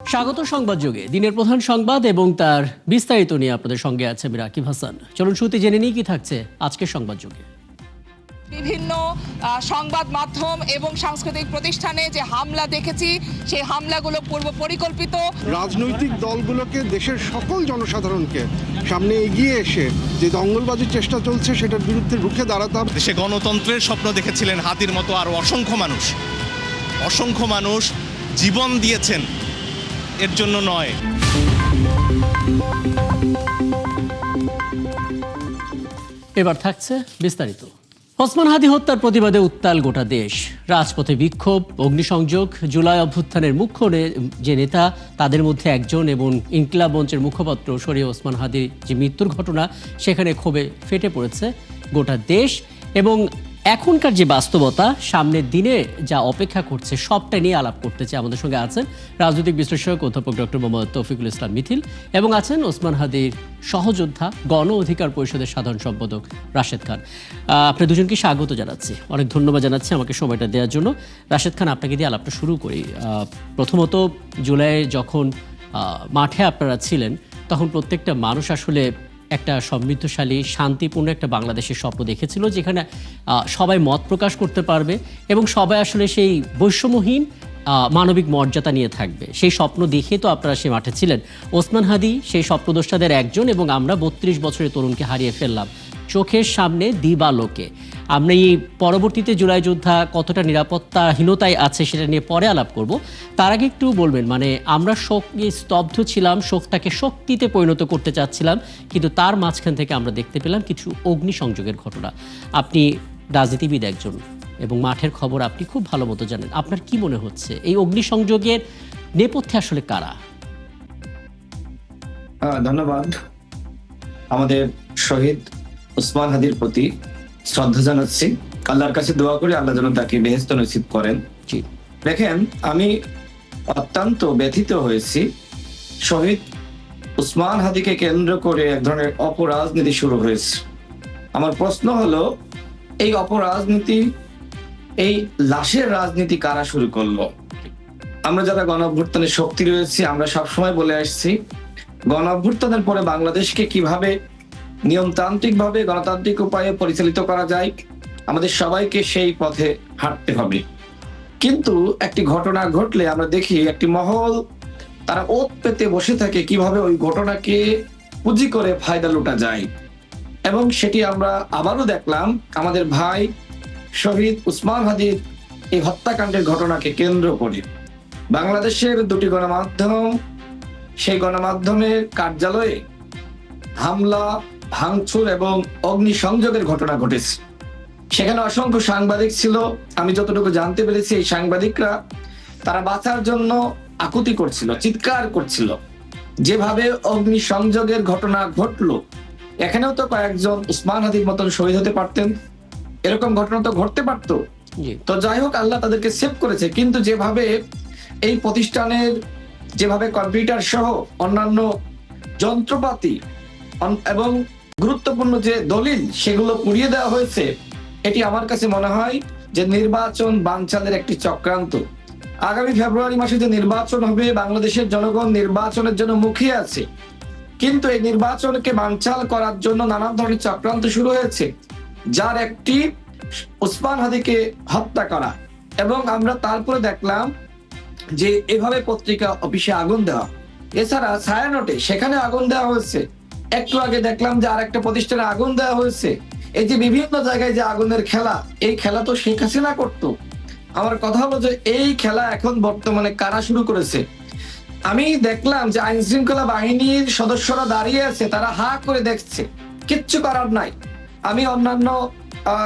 স্বাগত সংবাদ যুগে দিনের প্রধান সংবাদ এবং তার বিস্তারিত নিয়ে আপনাদের সঙ্গে আছে আমি রাকিব হাসান। চলুন শুরুতে জেনে নিই কি থাকছে আজকের সংবাদ যুগে। বিভিন্ন সংবাদ মাধ্যম এবং সাংস্কৃতিক প্রতিষ্ঠানে যে হামলা দেখেছি সেই হামলাগুলো পূর্ব পরিকল্পিত। রাজনৈতিক দলগুলোকে দেশের সকল জনসাধারণকে সামনে এগিয়ে এসে যে দঙ্গলবাজির চেষ্টা চলছে সেটার বিরুদ্ধে রুখে দাঁড়াতে হবে। দেশে গণতন্ত্রের স্বপ্ন দেখেছিলেন হাতির মতো আর অসংখ্য মানুষ জীবন দিয়েছেন এর জন্য নয়। এবার থাকছে বিস্তারিত। ওসমান হাদি হত্যার প্রতিবাদে উত্তাল গোটা দেশ। রাজপথে বিক্ষোভ, অগ্নিসংযোগ। জুলাই অভ্যুত্থানের মুখ্য যে নেতা তাদের মধ্যে একজন এবং ইনকিলাব মঞ্চের মুখপাত্র শরীয়হ ওসমান হাদির যে মৃত্যুর ঘটনা, সেখানে ক্ষোভে ফেটে পড়েছে গোটা দেশ। এবং এখনকার যে বাস্তবতা, সামনের দিনে যা অপেক্ষা করছে, সবটা নিয়ে আলাপ করতে চাই। আমাদের সঙ্গে আছেন রাজনৈতিক বিশ্লেষক অধ্যাপক ডক্টর মোহাম্মদ তৌফিকুল ইসলাম মিথিল এবং আছেন ওসমান হাদির সহযোদ্ধা গণ অধিকার পরিষদের সাধারণ সম্পাদক রাশেদ খান। আপনার দুজনকে স্বাগত জানাচ্ছি, অনেক ধন্যবাদ জানাচ্ছি আমাকে সময়টা দেওয়ার জন্য। রাশেদ খান, আপনাকে দিয়ে আলাপটা শুরু করি। প্রথমত, জুলাইয়ে যখন মাঠে আপনারা ছিলেন তখন প্রত্যেকটা মানুষ আসলে একটা সমৃদ্ধশালী শান্তিপূর্ণ একটা বাংলাদেশের স্বপ্ন দেখেছিল, যেখানে সবাই মত প্রকাশ করতে পারবে এবং সবাই আসলে সেই বৈষম্যহীন মানবিক মর্যাদা নিয়ে থাকবে। সেই স্বপ্ন দেখে তো আপনারা সে মাঠে ছিলেন। ওসমান হাদি সেই স্বপ্নদ্রষ্টাদের একজন এবং আমরা 32 বছরের তরুণকে হারিয়ে ফেললাম চোখের সামনে দিবালোকে। আমরা এই পরবর্তীতে জুলাই যোদ্ধা কতটা নিরাপত্তাহীনতায় আছে সেটা নিয়ে পরে আলাপ করব। তার আগে একটু বলবেন, মানে আমরা শোকে স্তব্ধ ছিলাম, শোকটাকে শক্তিতে পরিণত করতে চাচ্ছিলাম, কিন্তু তার মাঝখান থেকে আমরা দেখতে পেলাম কিছু অগ্নিসংযোগের ঘটনা। আপনি রাজনীতিবিদ একজন এবং মাঠের খবর আপনি খুব ভালো মতো জানেন। আপনার কি মনে হচ্ছে এই অগ্নিসংযোগের নেপথ্যে আসলে কারা? ধন্যবাদ। আমাদের শহীদ ওসমান হাদির প্রতি শ্রদ্ধা জানাচ্ছি। আল্লাহর কাছে দোয়া করি আল্লাহ যেন তাকে বেহেশত নসিব করেন। দেখেন, আমি অত্যন্ত ব্যথিত হয়েছি। শহীদ ওসমান হাদিকে কেন্দ্র করে এক ধরনের অপরাজনীতি শুরু হয়েছে। আমার প্রশ্ন হলো, এই অপরাজনীতি, এই লাশের রাজনীতি কারা শুরু করলো? আমরা যারা গণ অভ্যুত্থানের শক্তি রয়েছি, আমরা সবসময় বলে আসছি গণ অভ্যুত্থানের পরে বাংলাদেশকে কিভাবে নিয়মতান্ত্রিকভাবে গণতান্ত্রিক উপায়ে পরিচালিত করা যায়, আমাদের সবাইকে সেই পথে হাঁটতে হবে। কিন্তু একটি ঘটনা ঘটলে আমরা দেখি একটি মহল তারা ওত পেতে বসে থাকে কিভাবে ওই ঘটনাকে পুঁজি করে ফায়দা লুটা যায়। এবং সেটি আমরা আবারও দেখলাম আমাদের ভাই শহীদ ওসমান হাদির এই হত্যাকাণ্ডের ঘটনাকে কেন্দ্র করে। বাংলাদেশের দুটি গণমাধ্যম, সেই গণমাধ্যমের কার্যালয়ে হামলা, ভাঙচুর এবং অগ্নিসংযোগের ঘটনা ঘটেছে। সেখানে অসংখ্য সাংবাদিক ছিল। আমি যতটুকু জানতে পেরেছি, এই সাংবাদিকরা তারা বাঁচার জন্য আকুতি করছিল, চিৎকার করছিল। যেভাবে অগ্নিসংযোগের ঘটনা ঘটলো, এখানেও তো কয়েকজন ওসমান হাদির মতন শহীদ হতে পারতেন, এরকম ঘটনা তো ঘটতে পারতো। তো যাই হোক, আল্লাহ তাদেরকে সেভ করেছে। কিন্তু যেভাবে এই প্রতিষ্ঠানের যেভাবে কম্পিউটার সহ অন্যান্য যন্ত্রপাতি এবং গুরুত্বপূর্ণ যে দলিল সেগুলো পুড়িয়ে দেওয়া হয়েছে, এটি আমার কাছে মনে হয় যে নির্বাচন বানচালের একটি চক্রান্ত। আগামী ফেব্রুয়ারি মাসে যে নির্বাচন হবে, বাংলাদেশের জনগণ নির্বাচনের জন্য মুখিয়ে আছে, কিন্তু এই নির্বাচনকে বানচাল করার জন্য নানান ধরনের চক্রান্ত শুরু হয়েছে, যার একটি ওসমান হাদিকে হত্যা করা। এবং আমরা তারপরে দেখলাম যে এভাবে পত্রিকা অফিসে আগুন দেওয়া, এছাড়া ছায়ানটে সেখানে আগুন দেওয়া হয়েছে। একটু আগে দেখলাম যে আর একটা প্রতিষ্ঠানে আগুন দেওয়া হয়েছে। এই যে বিভিন্ন জায়গায় যে আগুনের খেলা, এই খেলা তো শেখ হাসিনা করতো। আমার কথা হলো যে এই খেলা এখন বর্তমানে কারা শুরু করেছে? আমি দেখলাম যে আইন শৃঙ্খলা বাহিনীর সদস্যরা দাঁড়িয়ে আছে, তারা হা করে দেখছে, কিচ্ছু করার নাই। আমি অন্যান্য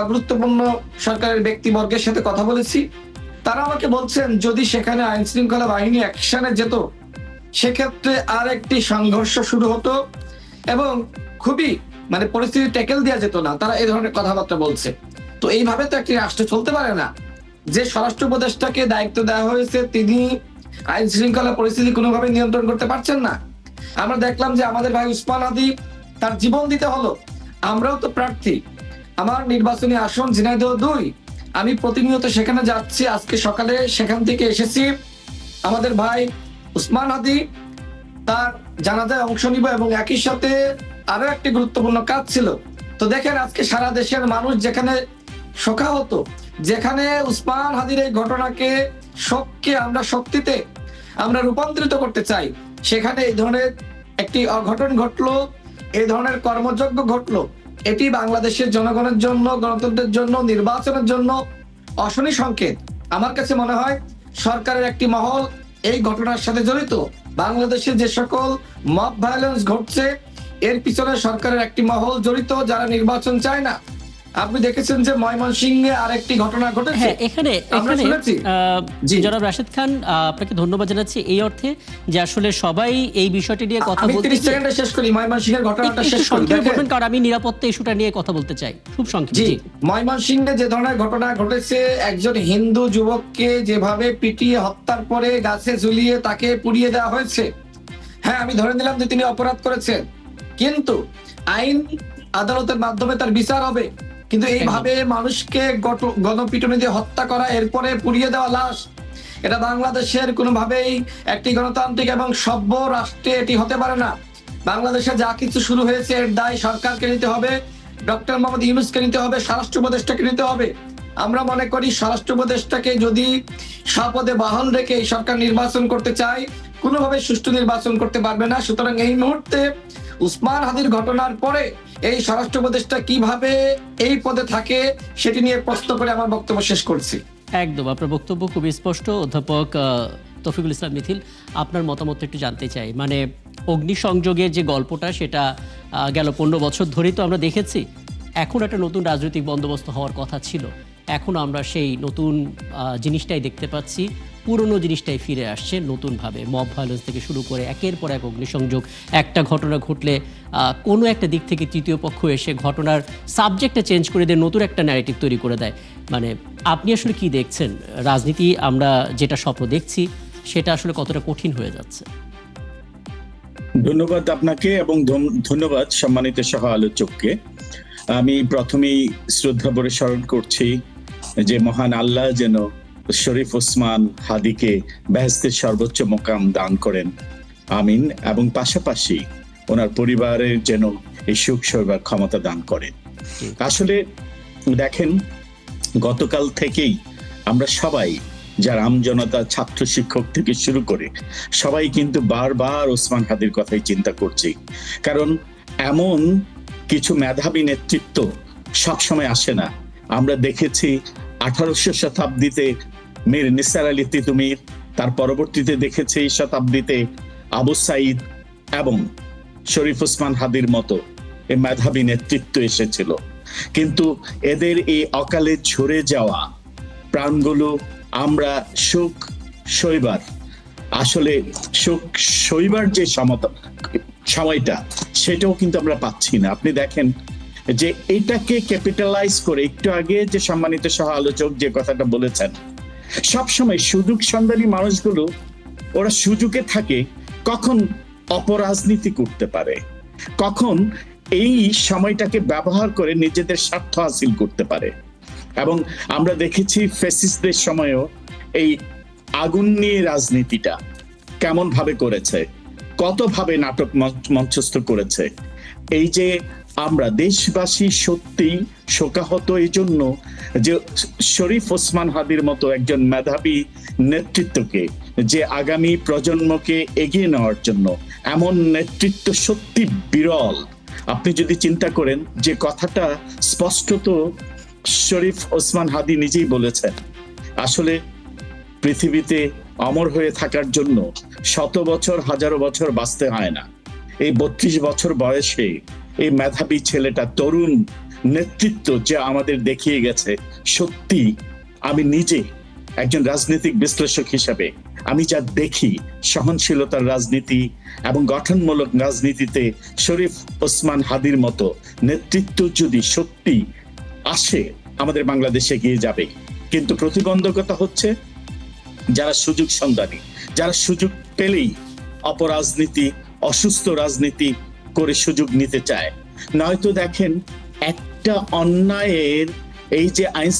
গুরুত্বপূর্ণ সরকারের ব্যক্তিবর্গের সাথে কথা বলেছি, তারা আমাকে বলছেন যদি সেখানে আইন শৃঙ্খলা বাহিনী অ্যাকশনে যেত, সেক্ষেত্রে আর একটি সংঘর্ষ শুরু হতো এবং খুবই পরিস্থিতি ট্যাকেল দেওয়া যেত না। তারা এই ধরনের কথাবার্তা বলছে। তো এইভাবে তো একটি রাষ্ট্র চলতে পারে না। যে স্বরাষ্ট্র উপদেষ্টাকে দায়িত্ব দেওয়া হয়েছে, তিনি আইন শৃঙ্খলা পরিস্থিতি কোনোভাবে নিয়ন্ত্রণ করতে পারছেন না। আমরা দেখলাম যে আমাদের ভাই ওসমান হাদি, তার জীবন দিতে হলো। আমরাও তো প্রার্থী, আমার নির্বাচনী আসন ঝিনাইদহ 2, আমি প্রতিনিয়ত সেখানে যাচ্ছি। আজকে সকালে সেখান থেকে এসেছি। আমাদের ভাই উসমান হাদি তার জানাজায় অংশ নিব এবং একই সাথে আরো একটি গুরুত্বপূর্ণ কাজ ছিল। তো দেখেন আজকে সারা দেশের মানুষ যেখানে শোকাহত, যেখানে উসমান হাদির এই ঘটনাকে শোককে আমরা শক্তিতে আমরা রূপান্তরিত করতে চাই, সেখানে এই ধরনের একটি অঘটন ঘটলো, এই ধরনের কর্মযজ্ঞ ঘটলো। এটি বাংলাদেশের জনগণের জন্য, গণতন্ত্রের জন্য, নির্বাচনের জন্য অশনি সংকেত। আমার কাছে মনে হয় সরকারের একটি মহল এই ঘটনার সাথে জড়িত। বাংলাদেশে যে সকল মব ভায়োলেন্স ঘটছে এর পিছনে সরকারের একটি মহল জড়িত, যারা নির্বাচন চায় না। আপনি দেখেছেন যে ময়মনসিংহে আরেকটি ঘটনা ঘটেছে। হ্যাঁ, এখানে আমরা শুনেছি। জি। জনাব রাশেদ খান, আপনাকে ধন্যবাদ জানাচ্ছি এই অর্থে যে আসলে সবাই এই বিষয়টি নিয়ে কথা আমি বলতে 30 সেকেন্ডে শেষ করি, ময়মনসিংহের ঘটনাটা একটু শেষ করি। সংক্ষেপে দেখেন, বলবেন, কারণ আমি নিরাপত্তা ইস্যুটা নিয়ে কথা বলতে চাই খুব সংক্ষেপে। জি, জি। ময়মনসিংহে যে ধরনের ঘটনা ঘটেছে, একজন হিন্দু যুবককে যেভাবে পিটিয়ে হত্যার পরে গাছে ঝুলিয়ে তাকে পুড়িয়ে দেওয়া হয়েছে, হ্যাঁ আমি ধরে নিলাম যে তিনি অপরাধ করেছেন, কিন্তু আইন আদালতের মাধ্যমে তার বিচার হবে। কিন্তু এইভাবে মানুষকে গণপিটুনি দিয়ে হত্যা করা, এরপরে পুড়িয়ে দেওয়া লাশ, এটা বাংলাদেশের কোনোভাবেই একটি গণতান্ত্রিক এবং সভ্য রাষ্ট্রে এটি হতে পারে না। বাংলাদেশে যা কিছু শুরু হয়েছে এর দায় সরকারকে নিতে হবে, ডক্টর মোহাম্মদ ইউনূসকে নিতে হবে, স্বরাষ্ট্র উপদেষ্টাকে নিতে হবে। আমরা মনে করি স্বরাষ্ট্র উপদেষ্টাকে যদি স্বপদে বহাল রেখে এই সরকার নির্বাচন করতে চায়, কোনোভাবে সুষ্ঠু নির্বাচন করতে পারবে না। সুতরাং এই মুহূর্তে উসমান হাদির ঘটনার পরে এই স্বরাষ্ট্র উপদেষ্টা কিভাবে এই পদে থাকে সেটি নিয়ে প্রশ্ন করে আমার বক্তব্য শেষ করছি। একদম, আপনার বক্তব্য খুবই স্পষ্ট। অধ্যাপক তৌফিকুল ইসলাম মিথিল, আপনার মতামত একটু জানতে চাই। মানে অগ্নিসংযোগের যে গল্পটা, সেটা গেল 15 বছর ধরেই তো আমরা দেখেছি। এখন একটা নতুন রাজনৈতিক বন্দোবস্ত হওয়ার কথা ছিল, এখন আমরা সেই নতুন জিনিসটাই দেখতে পাচ্ছি। পুরনো জিনিসটাই ফিরে আসছে নতুনভাবে, মব ভায়োলেন্স থেকে শুরু করে একের পর এক অগ্নিসংযোগ। একটা ঘটনা ঘটলে কোনো একটা দিক থেকে তৃতীয় পক্ষ এসে ঘটনার সাবজেক্টটা চেঞ্জ করে দিয়ে নতুন একটা ন্যারেটিভ তৈরি করে দেয়। মানে আপনি আসলে কি দেখছেন? রাজনীতি আমরা যেটা স্বপ্ন দেখছি সেটা আসলে কতটা কঠিন হয়ে যাচ্ছে? ধন্যবাদ আপনাকে এবং ধন্যবাদ সম্মানিত সহ আলোচককে। আমি প্রথমেই শ্রদ্ধা ভরে স্মরণ করছি যে মহান আল্লাহ যেন শরীফ ওসমান হাদিকে বেহেশতের সর্বোচ্চ মোকাম দান করেন, আমিন। এবং পাশাপাশি ওনার পরিবারের যেন এই সুখ সইবার ক্ষমতা দান করেন। আসলে দেখেন, গতকাল থেকেই আমরা সবাই, যারা আমজনতা, ছাত্র শিক্ষক থেকে শুরু করে সবাই কিন্তু বারবার ওসমান হাদির কথাই চিন্তা করছি। কারণ এমন কিছু মেধাবী নেতৃত্ব সবসময় আসে না। আমরা দেখেছি 1800 শতাব্দীতে মীর নিসার আলী তিতুমির, তার পরবর্তীতে দেখেছি শতাব্দীতে আবু সাইদ এবং শরীফ ওসমান হাদির মতো এই মেধাবী নেতৃত্ব এসেছিল। কিন্তু এদের এই অকালে ঝরে যাওয়া প্রাণগুলো আমরা সুখ সইবার, আসলে সুখ সইবার যে সময়টা, সেটাও কিন্তু আমরা পাচ্ছি না। আপনি দেখেন যে এটাকে ক্যাপিটালাইজ করে, একটু আগে যে সম্মানিত সহ আলোচক যে কথাটা বলেছেন, সবসময় সুযোগ সন্ধানী মানুষগুলো ওরা সুযোগে থাকে কখন অপরাজনীতি করতে পারে, কখন এই সময়টাকে ব্যবহার করে নিজেদের স্বার্থ হাসিল করতে পারে। এবং আমরা দেখেছি ফ্যাসিস্টদের সময়ও এই আগুন নিয়ে রাজনীতিটা কেমন ভাবে করেছে, কত ভাবে নাটক মঞ্চস্থ করেছে। এই যে আমরা দেশবাসী সত্যি শোকাহত এই জন্য যে শরীফ ওসমান হাদির মতো একজন মেধাবী নেতৃত্বকে, যে আগামী প্রজন্মকে এগিয়ে নেওয়ার জন্য এমন নেতৃত্ব সত্যি বিরল। আপনি যদি চিন্তা করেন যে কথাটা স্পষ্টত শরীফ ওসমান হাদি নিজেই বলেছেন, আসলে পৃথিবীতে অমর হয়ে থাকার জন্য 100 বছর, 1000 বছর বাঁচতে হয় না। এই 32 বছর বয়সে এই মেধাবী ছেলেটা, তরুণ নেতৃত্ব যে আমাদের দেখিয়ে গেছে, সত্যি আমি নিজে একজন রাজনৈতিক বিশ্লেষক হিসাবে আমি যা দেখি, সহনশীলতার রাজনীতি এবং গঠনমূলক রাজনীতিতে শরীফ ওসমান হাদির মতো নেতৃত্ব যদি সত্যি আসে, আমাদের বাংলাদেশে এগিয়ে যাবে। কিন্তু প্রতিবন্ধকতা হচ্ছে যারা সুযোগ সন্ধানী, যারা সুযোগ পেলেই অপরাজনীতি, অসুস্থ রাজনীতি করে সুযোগ নিতে চায়। নয়তো দেখেন, একটা অন্যায়ের এই যে আইন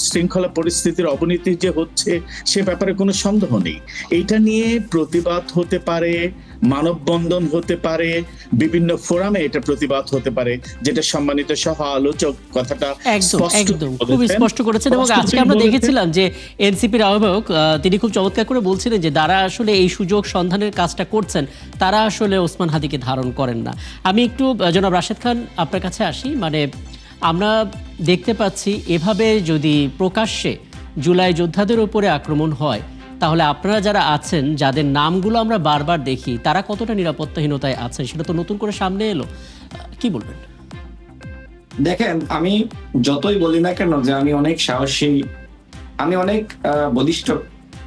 শৃঙ্খলা পরিস্থিতির অবনতি যে হচ্ছে সে ব্যাপারে কোনো সন্দেহ নেই। এইটা নিয়ে প্রতিবাদ হতে পারে, মানববন্ধন হতে পারে, বিভিন্ন ফোরামে এটা প্রতিবাদ হতে পারে, যেটা সম্মানিত সহ আলোচক কথাটা একদম খুব স্পষ্ট করেছেন। এবং আজকে আমরা দেখেছিলাম যে এনসিপির আহ্বায়ক তিনি খুব চমৎকার করে বলছিলেন যে যারা আসলে এই সুযোগ সন্ধানের কাজটা করছেন তারা আসলে ওসমান হাদিকে ধারণ করেন না। আমি একটু জনাব রাশেদ খান আপনার কাছে আসি। মানে আমরা দেখতে পাচ্ছি এভাবে যদি প্রকাশ্যে জুলাই যোদ্ধাদের উপরে আক্রমণ হয় তাহলে আপনারা যারা আছেন, যাদের নামগুলো আমরা বারবার দেখি, তারা কতটা নিরাপত্তাহীনতায় আছেন সেটা তো নতুন করে সামনে এলো। কি বলবেন? দেখেন, আমি যতই বলি না কেন যে আমি অনেক সাহসী, আমি অনেক বলিষ্ঠ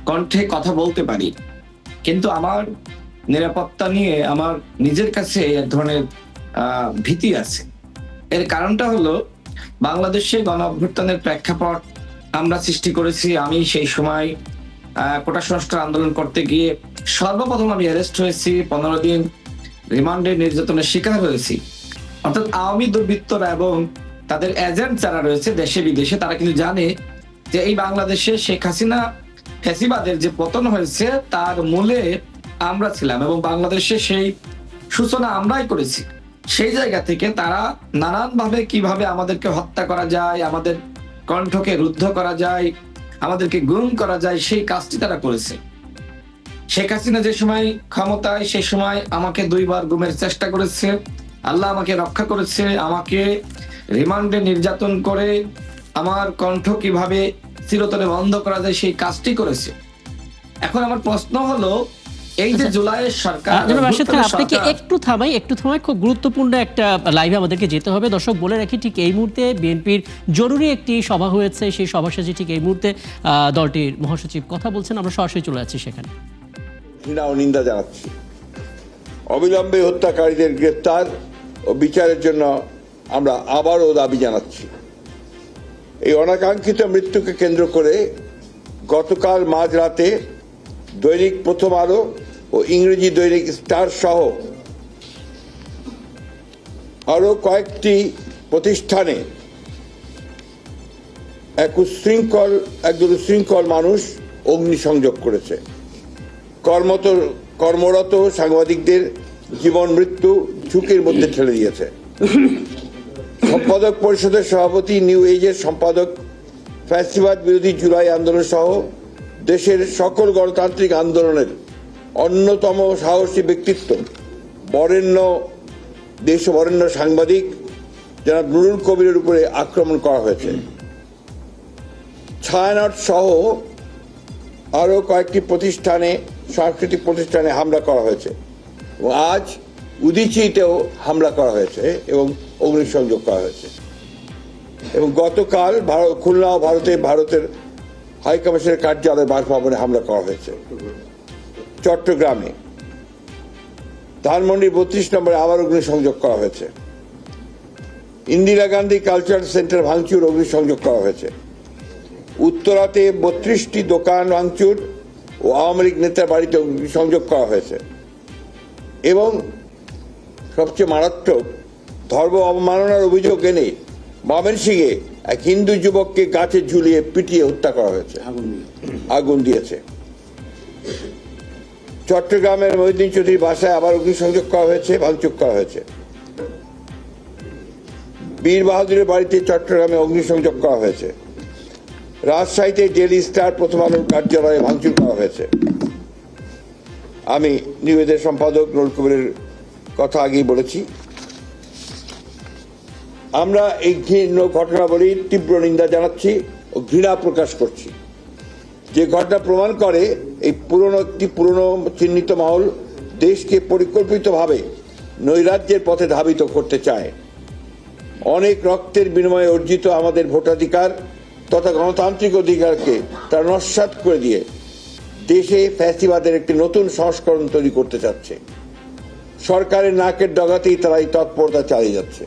কণ্ঠে কথা বলতে পারি, কিন্তু আমার নিরাপত্তা নিয়ে আমার নিজের কাছে এক ধরনের ভীতি আছে। এর কারণটা হলো বাংলাদেশে গণ অভ্যুত্থানের প্রেক্ষাপট আমরা সৃষ্টি করেছি। আমি সেই সময় কোটা সংস্কার আন্দোলন করতে গিয়ে সর্বপ্রথম আমি অ্যারেস্ট হয়েছি, 15 দিন রিমান্ডে নির্যাতনের শিকার হয়েছি। অর্থাৎ আওয়ামী দুর্বৃত্তরা এবং তাদের এজেন্ট যারা রয়েছে দেশে বিদেশে, তারা কিন্তু জানে যে এই বাংলাদেশে শেখ হাসিনা ফ্যাসিবাদের যে পতন হয়েছে তার মূলে আমরা ছিলাম এবং বাংলাদেশে সেই সূচনা আমরাই করেছি। সেই জায়গা থেকে তারা নানানভাবে কিভাবে আমাদেরকে হত্যা করা যায়, আমাদের কণ্ঠকে রুদ্ধ করা যায়, আমাদেরকে গুম করা যায়, সেই কাজটি তারা করেছে। শেখ হাসিনা যে সময় ক্ষমতায়, সে সময় আমাকে 2 বার গুমের চেষ্টা করেছে। আল্লাহ আমাকে রক্ষা করেছে, আমাকে রিমান্ডে নির্যাতন করে আমার কণ্ঠ কিভাবে চিরতরে বন্ধ করা যায় সেই কাজটি করেছে। এখন আমার প্রশ্ন হলো, এই যে জুলাইয়ের সরকার, আপনাকে একটু থামাই। খুব গুরুত্বপূর্ণ একটা লাইভে আমাদেরকে যেতে হবে। দর্শক বলে রাখি, ঠিক এই মুহূর্তে বিএনপির জরুরি একটি সভা হয়েছে, সেই সভা শেষে ঠিক এই মুহূর্তে দলটির মহাসচিব কথা বলছেন। আমরা সরাসরি চলে যাচ্ছি সেখানে। ঘৃণা ও নিন্দা জানাচ্ছি। অবিলম্বে হত্যাকারীদের গ্রেফতার ও বিচারের জন্য আমরা আবারও দাবি জানাচ্ছি। এই অনাকাঙ্ক্ষিত মৃত্যুকে কেন্দ্র করে গতকাল মাঝরাতে দৈনিক প্রথম আলো ও ইংরেজি দৈনিক স্টার সহ আরো কয়েকটি প্রতিষ্ঠানে একজন উশৃঙ্খল মানুষ অগ্নিসংযোগ করেছে। কর্মরত সাংবাদিকদের জীবন মৃত্যু ঝুঁকির মধ্যে ঠেলে দিয়েছে। সম্পাদক পরিষদের সভাপতি, নিউ এজের সম্পাদক, ফ্যাসিবাদ বিরোধী জুলাই আন্দোলন সহ দেশের সকল গণতান্ত্রিক আন্দোলনের অন্যতম সাহসী ব্যক্তিত্ব, বরেণ্য সাংবাদিক জনাব নুরুল কবিরের উপরে আক্রমণ করা হয়েছে। ছায়ানট সহ আরো কয়েকটি সাংস্কৃতিক প্রতিষ্ঠানে হামলা করা হয়েছে এবং আজ উদীচীতেও হামলা করা হয়েছে এবং অগ্নিসংযোগ করা হয়েছে। এবং গতকাল খুলনা ও ভারতের হাইকমিশনের কার্যালয় বাসভবনে হামলা করা হয়েছে। চট্টগ্রামে ধানমন্ডি 32 নম্বরে আবার অগ্নিসংযোগ করা হয়েছে। ইন্দিরা গান্ধী কালচারাল সেন্টার ভাঙচুর, অগ্নিসংযোগ করা হয়েছে। উত্তরাতে 32টি দোকান ভাঙচুর ও আওয়ামী লীগ নেতার বাড়িতে অগ্নিসংযোগ করা হয়েছে। এবং সবচেয়ে মারাত্মক, ধর্ম অবমাননার অভিযোগ এনে ময়মনসিংহে এক হিন্দু যুবককে গাছে ঝুলিয়ে পিটিয়ে হত্যা করা হয়েছে, আগুন দিয়েছে। চট্টগ্রামের মহিউদ্দিন চৌধুরীর বাসায় আবার অগ্নিসংযোগ করা হয়েছে, ভাঙচুর করা হয়েছে। বীর বাহাদুরের বাড়িতে চট্টগ্রামে অগ্নিসংযোগ করা হয়েছে। রাজশাহীতে ডেইলি স্টার প্রথম আলোর কার্যালয়ে ভাঙচুর করা হয়েছে। আমি নিউজের সম্পাদক নুরুল কবিরের কথা আগেই বলেছি। আমরা এই ঘটনাবলীর তীব্র নিন্দা জানাচ্ছি ও ঘৃণা প্রকাশ করছি। যে ঘটনা প্রমাণ করে একটি পুরনো চিহ্নিত মহল দেশকে পরিকল্পিতভাবে নৈরাজ্যের পথে ধাবিত করতে চায়। অনেক রক্তের বিনিময়ে অর্জিত আমাদের ভোটাধিকার তথা গণতান্ত্রিক অধিকারকে তারা নস্যাৎ করে দিয়ে দেশে ফ্যাসিবাদের একটি নতুন সংস্করণ তৈরি করতে চাচ্ছে। সরকারের নাকের ডগাতেই তারা এই তৎপরতা চালিয়ে যাচ্ছে।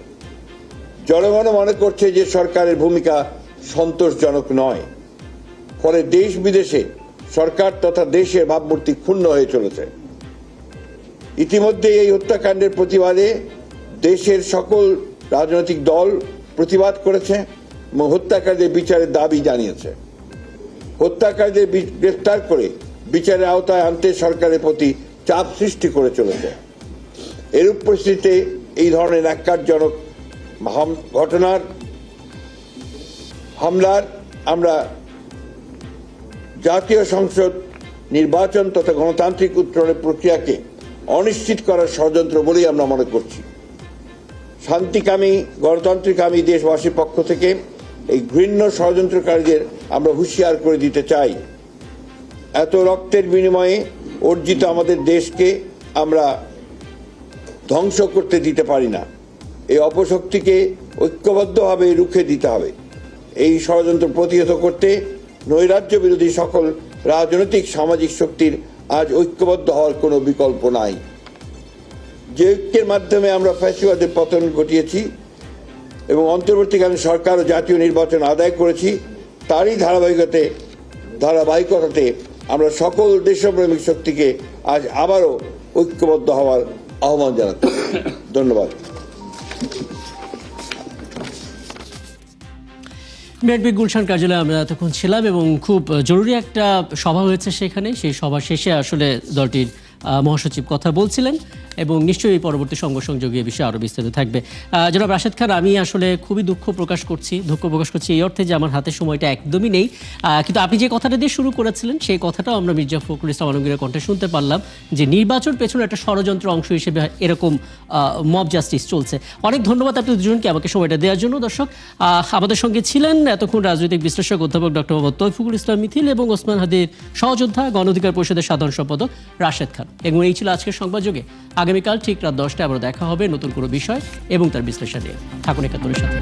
জনগণ মনে করছে যে সরকারের ভূমিকা সন্তোষজনক নয়, ফলে দেশ বিদেশে সরকার তথা দেশের ভাবমূর্তি ক্ষুণ্ণ হয়ে চলেছে। ইতিমধ্যে এই হত্যাকাণ্ডের প্রতিবাদে দেশের সকল রাজনৈতিক দল প্রতিবাদ করেছে এবং হত্যাকারীদের বিচারের দাবি জানিয়েছে। হত্যাকারীদের গ্রেফতার করে বিচারের আওতায় আনতে সরকারের প্রতি চাপ সৃষ্টি করে চলেছে। এরূপ পরিস্থিতিতে এই ধরনের ন্যাক্কারজনক ঘটনার হামলার আমরা জাতীয় সংসদ নির্বাচন তথা গণতান্ত্রিক উত্তরণের প্রক্রিয়াকে অনিশ্চিত করার ষড়যন্ত্র বলেই আমরা মনে করছি। শান্তিকামী গণতান্ত্রিকামী দেশবাসীর পক্ষ থেকে এই ঘৃণ্য ষড়যন্ত্রকারীদের আমরা হুঁশিয়ার করে দিতে চাই, এত রক্তের বিনিময়ে অর্জিত আমাদের দেশকে আমরা ধ্বংস করতে দিতে পারি না। এই অপশক্তিকে ঐক্যবদ্ধভাবে রুখে দিতে হবে। এই ষড়যন্ত্র প্রতিহত করতে নৈরাজ্য বিরোধী সকল রাজনৈতিক সামাজিক শক্তির আজ ঐক্যবদ্ধ হওয়ার কোনো বিকল্প নাই। যে ঐক্যের মাধ্যমে আমরা ফ্যাসিবাদের পতন ঘটিয়েছি এবং অন্তর্বর্তীকালীন সরকার ও জাতীয় নির্বাচন আদায় করেছি, তারই ধারাবাহিকতাতে আমরা সকল দেশপ্রেমিক শক্তিকে আজ আবারও ঐক্যবদ্ধ হওয়ার আহ্বান জানাচ্ছি। ধন্যবাদ। বিএনপি গুলশান কার্যালয়ে আমরা এতক্ষণ ছিলাম এবং খুব জরুরি একটা সভা হয়েছে সেখানে। সেই সভা শেষে আসলে দলটির মহাসচিব কথা বলছিলেন এবং নিশ্চয়ই পরবর্তী সংযোগে এই বিষয়ে আরও বিস্তারিত থাকবে। জনাব রাশেদ খান, আমি আসলে খুবই দুঃখ প্রকাশ করছি এই অর্থে যে আমার হাতে সময়টা একদমই নেই, কিন্তু আপনি যে কথাটা দিয়ে শুরু করেছিলেন সেই কথাটাও আমরা মির্জা ফখরুল ইসলাম আলমগীরের কণ্ঠে শুনতে পারলাম যে নির্বাচন পেছনে একটা ষড়যন্ত্র অংশ হিসেবে এরকম মব জাস্টিস চলছে। অনেক ধন্যবাদ আপনি দুজনকে আমাকে সময়টা দেওয়ার জন্য। দর্শক, আমাদের সঙ্গে ছিলেন এতক্ষণ রাজনৈতিক বিশ্লেষক অধ্যাপক ডক্টর মোহাম্মদ তৌফিকুল ইসলাম মিথিল এবং ওসমান হাদির সহযোদ্ধা গণ অধিকার পরিষদের সাধারণ সম্পাদক রাশেদ খান। এবং এই ছিল আজকের সংবাদযোগে। আগামীকাল ঠিক রাত 10টায় আবার দেখা হবে নতুন কোনো বিষয় এবং তার বিশ্লেষণ নিয়ে। থাকুন ৭১-এর সাথে।